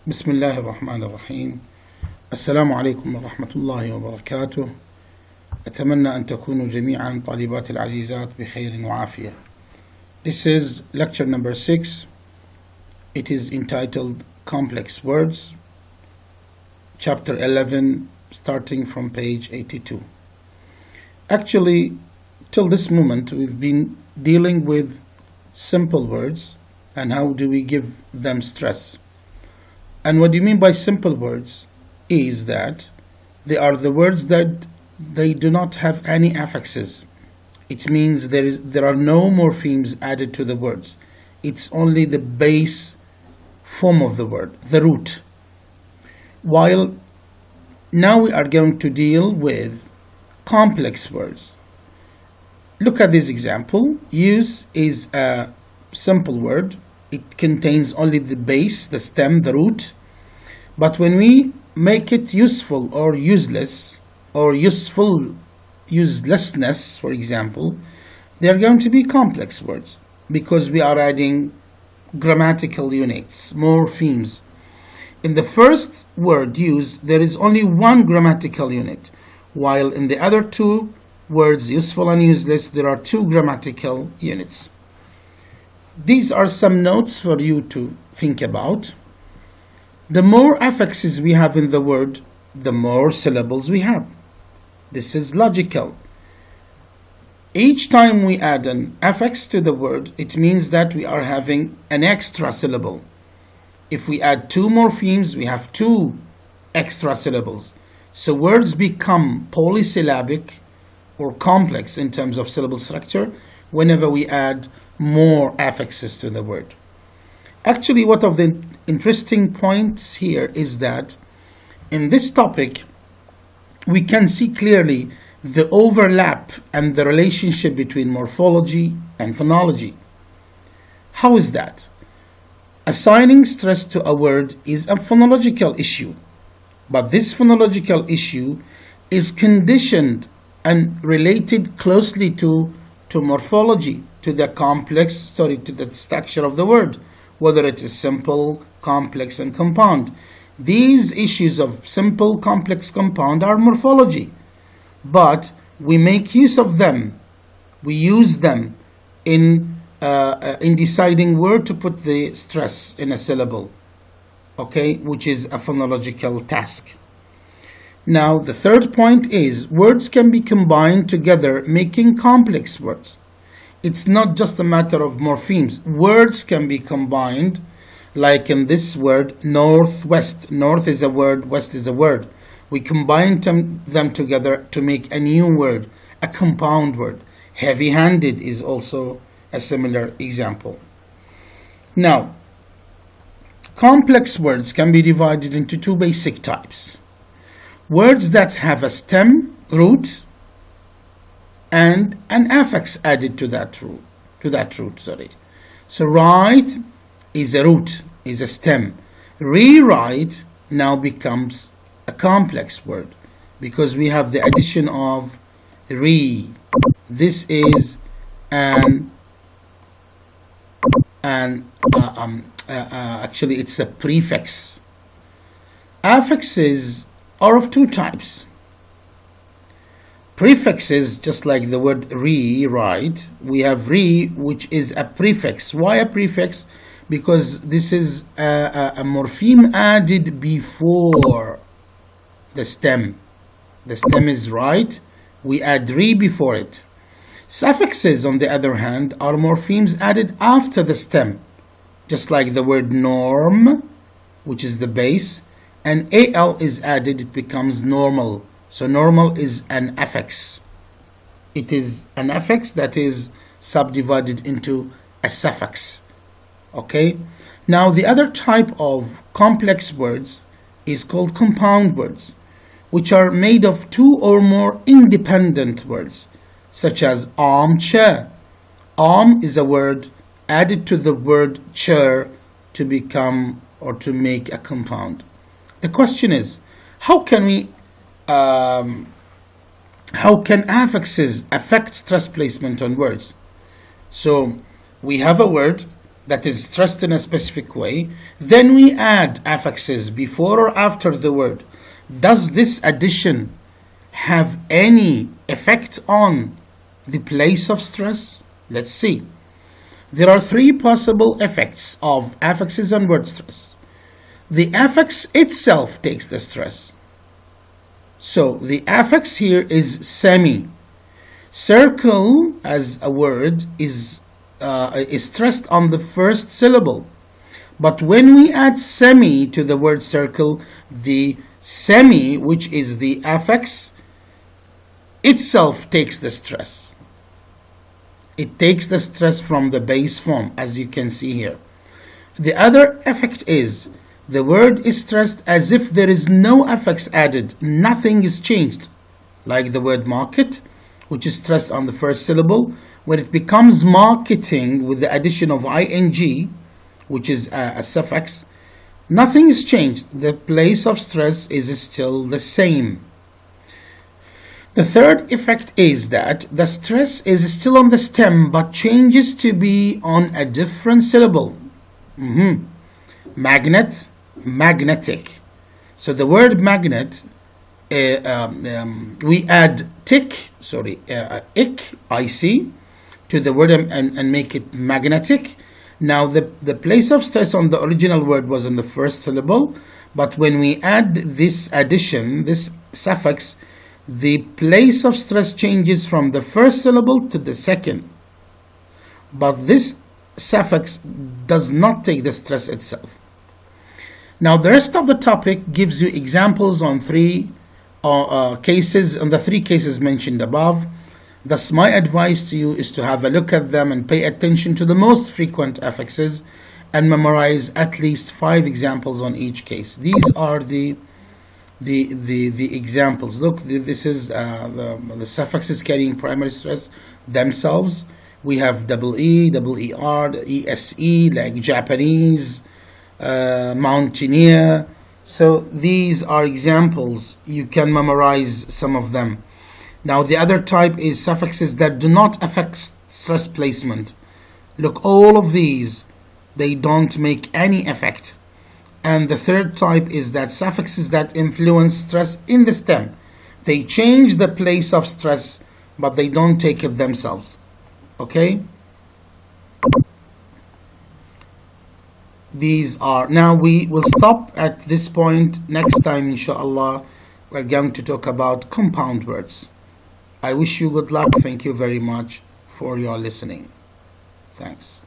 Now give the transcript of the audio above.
بسم الله الرحمن الرحيم. السلام عليكم ورحمة الله وبركاته. أتمنى أن تكونوا جميعا طالبات العزيزات بخير وعافية. This is lecture number 6. It is entitled Complex Words, chapter 11, starting from page 82. Actually, till this moment, we've been dealing with simple words and how do we give them stress. And what do you mean by simple words is that they are the words that they do not have any affixes. It means there are no morphemes added to the words. It's only the base form of the word, the root. While now we are going to deal with complex words. Look at this example. Use is a simple word. It contains only the base, the stem, the root. But when we make it useful or useless, or uselessness, for example, they are going to be complex words because we are adding grammatical units, morphemes. In the first word use, there is only one grammatical unit, while in the other two words, useful and useless, there are two grammatical units. These are some notes for you to think about. The more affixes we have in the word, the more syllables we have. This is logical. Each time we add an affix to the word, it means that we are having an extra syllable. If we add two morphemes, we have two extra syllables. So words become polysyllabic or complex in terms of syllable structure whenever we add more affixes to the word. Actually, one of the interesting points here is that in this topic, we can see clearly the overlap and the relationship between morphology and phonology. How is that? Assigning stress to a word is a phonological issue, but this phonological issue is conditioned and related closely to morphology, to the to the structure of the word, whether it is simple, complex, and compound. These issues of simple, complex, compound are morphology, but we make use of them. We use them in deciding where to put the stress in a syllable, okay, which is a phonological task. Now, the third point is words can be combined together, making complex words. It's not just a matter of morphemes. Words can be combined, like in this word, northwest. North is a word, west is a word. We combine them together to make a new word, a compound word. Heavy-handed is also a similar example. Now, complex words can be divided into two basic types. Words that have a stem, root, and an affix added to that root. So write is a root, is a stem. Rewrite now becomes a complex word because we have the addition of re. This is actually it's a prefix. Affixes are of two types. Prefixes, just like the word rewrite, we have re, which is a prefix. Why a prefix? Because this is a morpheme added before the stem. The stem is right, we add re before it. Suffixes, on the other hand, are morphemes added after the stem, just like the word norm, which is the base, and al is added, it becomes normal. So normal is an affix. It is an affix that is subdivided into a suffix. Okay? Now the other type of complex words is called compound words, which are made of two or more independent words, such as armchair. Arm is a word added to the word chair to become or to make a compound. The question is, how can affixes affect stress placement on words? So we have a word that is stressed in a specific way, then we add affixes before or after the word. Does this addition have any effect on the place of stress? Let's see. There are three possible effects of affixes on word stress. The affix itself takes the stress. So the affix here is semi. Circle as a word is stressed on the first syllable. But when we add semi to the word circle, the semi, which is the affix, itself takes the stress. It takes the stress from the base form, as you can see here. The other effect is the word is stressed as if there is no affix added. Nothing is changed. Like the word market, which is stressed on the first syllable. When it becomes marketing with the addition of ing, which is a suffix, nothing is changed. The place of stress is still the same. The third effect is that the stress is still on the stem but changes to be on a different syllable. Magnet, magnetic. So the word magnet, we add ic, to the word and make it magnetic. Now the place of stress on the original word was in the first syllable, but when we add this addition, this suffix, the place of stress changes from the first syllable to the second. But this suffix does not take the stress itself. Now the rest of the topic gives you examples on three cases, on the three cases mentioned above. Thus my advice to you is to have a look at them and pay attention to the most frequent affixes and memorize at least 5 examples on each case. These are the examples. Look, this is the suffixes carrying primary stress themselves. We have double E, double ER, ESE, like Japanese, mountaineer. So these are examples. You can memorize some of them. Now the other type is suffixes that do not affect stress placement. Look, all of these, they don't make any effect. And the third type is that suffixes that influence stress in the stem. They change the place of stress, but they don't take it themselves. Okay? These are, now we will stop at this point. Next time, inshallah, we're going to talk about compound words. I wish you good luck. Thank you very much for your listening. Thanks.